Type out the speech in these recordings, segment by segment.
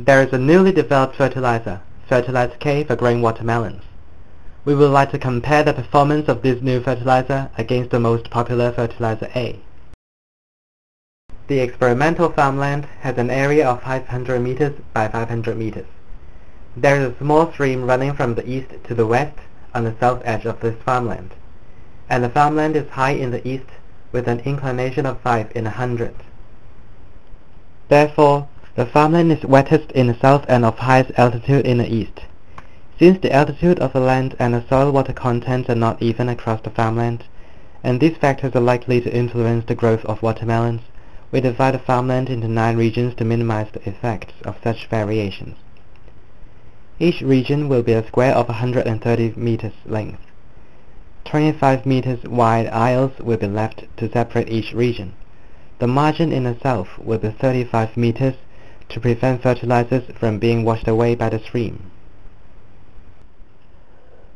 There is a newly developed fertilizer, Fertilizer K, for growing watermelons. We would like to compare the performance of this new fertilizer against the most popular Fertilizer A. The experimental farmland has an area of 500 meters by 500 meters. There is a small stream running from the east to the west on the south edge of this farmland, and the farmland is high in the east with an inclination of 5 in 100. Therefore, the farmland is wettest in the south and of highest altitude in the east. Since the altitude of the land and the soil water contents are not even across the farmland, and these factors are likely to influence the growth of watermelons, we divide the farmland into 9 regions to minimize the effects of such variations. Each region will be a square of 130 meters length. 25 meters wide aisles will be left to separate each region. The margin in the south will be 35 meters to prevent fertilizers from being washed away by the stream.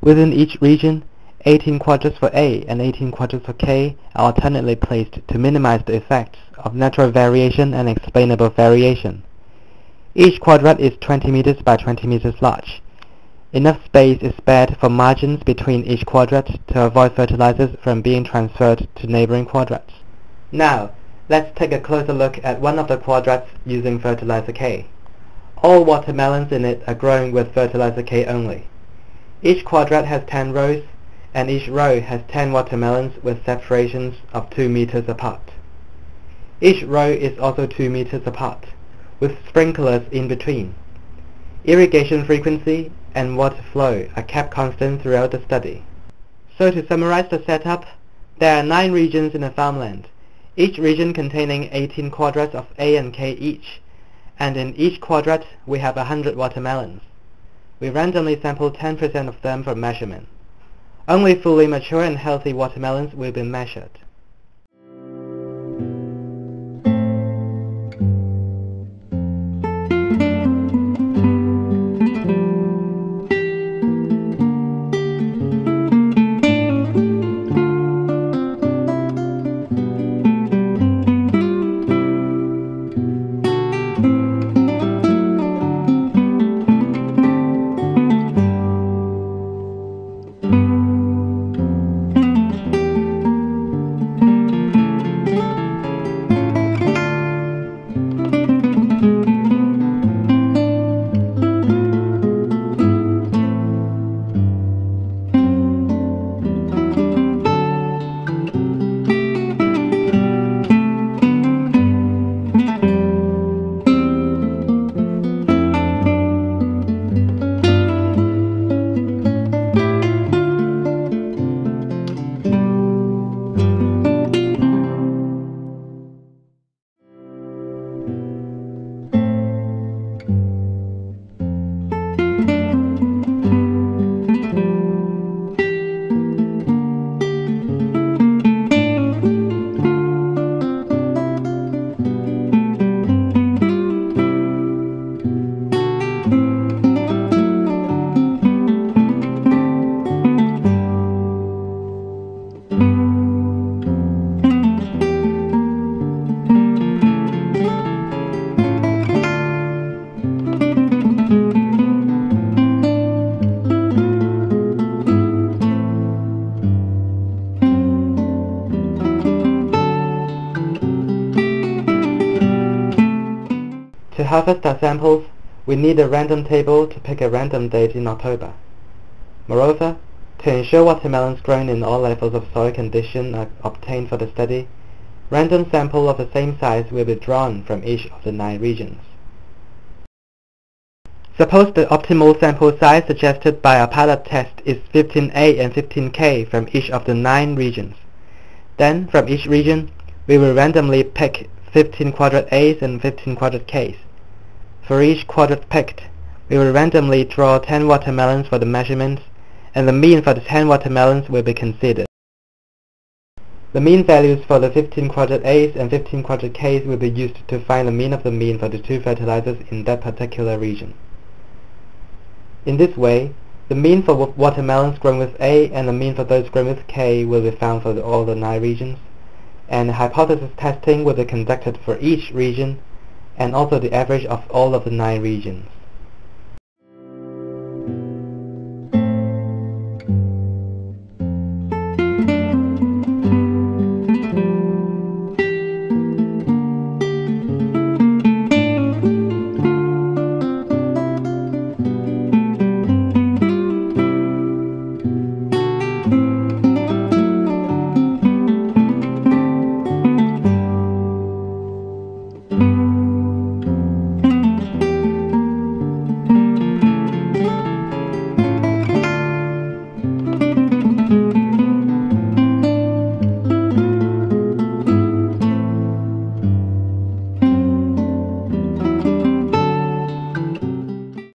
Within each region, 18 quadrants for A and 18 quadrants for K are alternately placed to minimize the effects of natural variation and explainable variation. Each quadrant is 20 meters by 20 meters large. Enough space is spared for margins between each quadrant to avoid fertilizers from being transferred to neighboring quadrants. Now, let's take a closer look at one of the quadrats using Fertilizer K. All watermelons in it are growing with Fertilizer K only. Each quadrant has 10 rows, and each row has 10 watermelons with separations of 2 meters apart. Each row is also 2 meters apart, with sprinklers in between. Irrigation frequency and water flow are kept constant throughout the study. So to summarize the setup, there are 9 regions in the farmland, each region containing 18 quadrants of A and K each, and in each quadrant we have 100 watermelons. We randomly sample 10% of them for measurement. Only fully mature and healthy watermelons will be measured. To harvest our samples, we need a random table to pick a random date in October. Moreover, to ensure watermelons grown in all levels of soil condition are obtained for the study, random samples of the same size will be drawn from each of the 9 regions. Suppose the optimal sample size suggested by our pilot test is 15A and 15K from each of the 9 regions. Then, from each region, we will randomly pick 15 quadrant A's and 15 quadrant K's. For each quadrant picked, we will randomly draw 10 watermelons for the measurements, and the mean for the 10 watermelons will be considered. The mean values for the 15 quadrant A's and 15 quadrant K's will be used to find the mean of the mean for the 2 fertilizers in that particular region. In this way, the mean for watermelons grown with A and the mean for those grown with K will be found for all the 9 regions, and hypothesis testing will be conducted for each region, and also the average of all of the 9 regions.